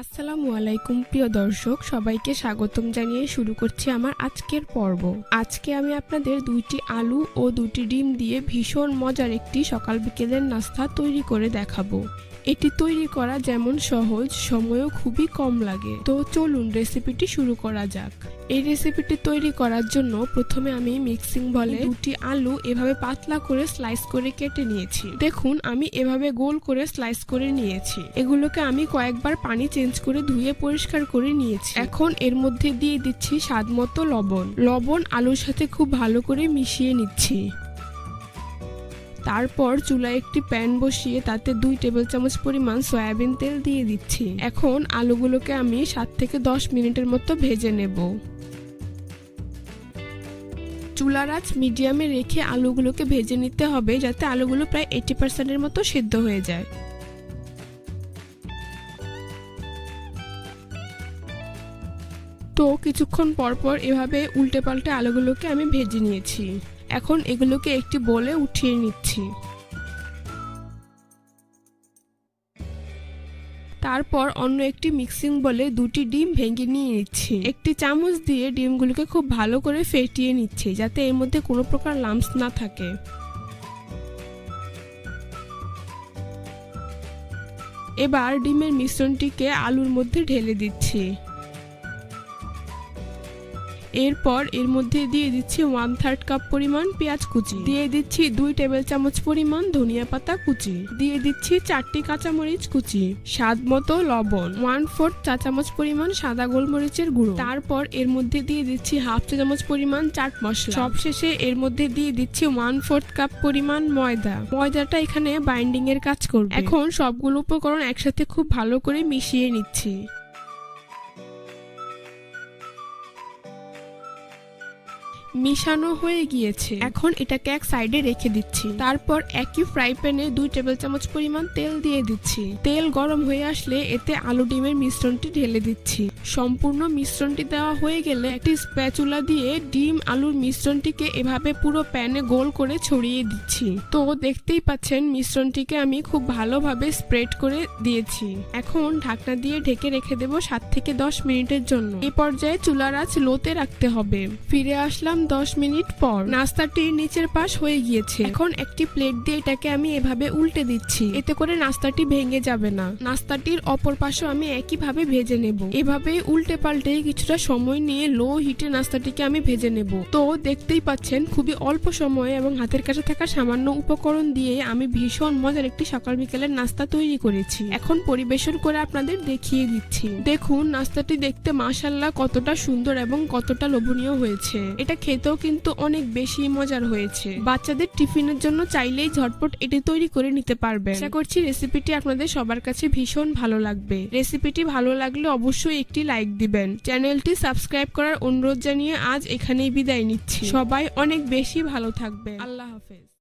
আসসালামু আলাইকুম প্রিয় দর্শক, সবাইকে স্বাগতম জানিয়ে শুরু করছি আমার আজকের পর্ব। আজকে আমি আপনাদের 2টি আলু ও 2টি ডিম দিয়ে ভীষণ মজার একটি সকাল বিকেলের নাস্তা তৈরি করে দেখাবো। এটি তৈরি করা যেমন সহজ, সময়ও খুবই কম লাগে। তো চলুন রেসিপিটি শুরু করা যাক। এই রেসিপিটি তৈরি করার জন্য প্রথমে আমি মিক্সিং বলে 2টি আলু এভাবে পাতলা করে স্লাইস করে কেটে নিয়েছি। দেখুন আমি এভাবে গোল করে স্লাইস করে নিয়েছি। এগুলোকে আমি কয়েকবার পানি চেঞ্জ করে ধুয়ে পরিষ্কার করে নিয়েছি। এখন এর মধ্যে দিয়ে দিচ্ছি স্বাদমতো লবণ আলুর সাথে খুব ভালো করে মিশিয়ে নিচ্ছি। তারপর চুলায় একটি প্যান বসিয়ে তাতে 2 টেবিল চামচ পরিমাণ সয়াবিন তেল দিয়ে দিচ্ছি। এখন আলুগুলোকে আমি 7 থেকে 10 মিনিটের মতো ভেজে নেব। চুলার আঁচ মিডিয়ামে রেখে আলুগুলোকে ভেজে নিতে হবে, যাতে আলুগুলো প্রায় 80% মতো সিদ্ধ হয়ে যায়। তো কিছুক্ষণ পরপর এভাবে উল্টে পাল্টে আলুগুলোকে আমি ভেজে নিয়েছি। এখন এগুলোকে একটি বোলে উঠিয়ে নিচ্ছি। তারপর অন্য একটি মিক্সিং বলে 2টি ডিম ভেঙে নিয়ে নিচ্ছি। একটি চামচ দিয়ে ডিমগুলোকে খুব ভালো করে ফেটিয়ে নিচ্ছি, যাতে এর মধ্যে কোনো প্রকার লাম্পস না থাকে। এবার ডিমের মিশ্রণটিকে আলুর মধ্যে ঢেলে দিচ্ছি। এরপর এর মধ্যে দিয়ে দিচ্ছি 1/3 কাপ পরিমাণ পেঁয়াজ কুচি, দিয়ে দিচ্ছি 2 টেবিল চামচ পরিমাণ ধনিয়া পাতা কুচি, দিয়ে দিচ্ছি 4টি কাঁচামরিচ কুচি, স্বাদ মতো লবণ, 1/4 চা চামচ পরিমাণ সাদা গোলমরিচের গুঁড়ো। তারপর এর মধ্যে দিয়ে দিচ্ছি 1/2 চা চামচ পরিমাণ চাট মশলা। সবশেষে এর মধ্যে দিয়ে দিচ্ছি 1/4 কাপ পরিমাণ ময়দাটা এখানে বাইন্ডিং এর কাজ করবে। এখন সবগুলো উপকরণ একসাথে খুব ভালো করে মিশিয়ে নিচ্ছি। মিশানো হয়ে গিয়েছে, এখন এটাকে এক সাইডে রেখে দিচ্ছি। তারপর একই ফ্রাই প্যানে 2 টেবিল চামচ পরিমাণ তেল দিয়ে দিচ্ছি। তেল গরম হয়ে আসলে এতে আলু ডিমের মিশ্রণটি ঢেলে দিচ্ছি। সম্পূর্ণ মিশ্রণটি দেওয়া হয়ে গেলে একটি স্প্যাচুলা দিয়ে ডিম আলুর মিশ্রণটিকে এভাবে পুরো প্যানে গোল করে ছড়িয়ে দিচ্ছি। তো দেখতেই পাচ্ছেন মিশ্রণটিকে আমি খুব ভালোভাবে স্প্রেড করে দিয়েছি। এখন ঢাকনা দিয়ে ঢেকে রেখে দেব 7 থেকে 10 মিনিটের জন্য। এই পর্যায়ে চুলার আঁচ লোতে রাখতে হবে। ফিরে আসলাম 10 মিনিট পর। নাস্তাটির নিচের পাশ হয়ে গিয়েছে। এখন একটি প্লেট দিয়ে এটাকে আমি এভাবে উল্টে দিচ্ছি, এতে করে নাস্তাটি ভেঙে যাবে না। নাস্তাটির অপর পাশও আমি একইভাবে ভেজে নেব। এভাবে উল্টে পাল্টে কিছুটা সময় নিয়ে লো হিটে নাস্তাটিকে আমি ভেজে নেব। তো দেখতেই পাচ্ছেন খুবই অল্প সময়ে এবং হাতের কাছে থাকা সামান্য উপকরণ দিয়ে আমি ভীষণ মজার একটি সকাল বিকেলের নাস্তা তৈরি করেছি। এখন পরিবেশন করে আপনাদের দেখিয়ে দিচ্ছি। দেখুন নাস্তাটি দেখতে মাশাআল্লাহ কতটা সুন্দর এবং কতটা লোভনীয় হয়েছে। এটা খেতেও কিন্তু অনেক বেশি মজার হয়েছে। বাচ্চাদের টিফিনের জন্য চাইলেই ঝটপট এটি তৈরি করে নিতে পারবেন। আশা করছি রেসিপিটি আপনাদের সবার কাছে ভীষণ ভালো লাগবে। রেসিপিটি ভালো লাগলে অবশ্যই একটি লাইক দিবেন। চ্যানেলটি সাবস্ক্রাইব করার অনুরোধ জানিয়ে আজ এখানেই বিদায় নিচ্ছি। সবাই অনেক বেশি ভালো থাকবেন। আল্লাহ হাফেজ।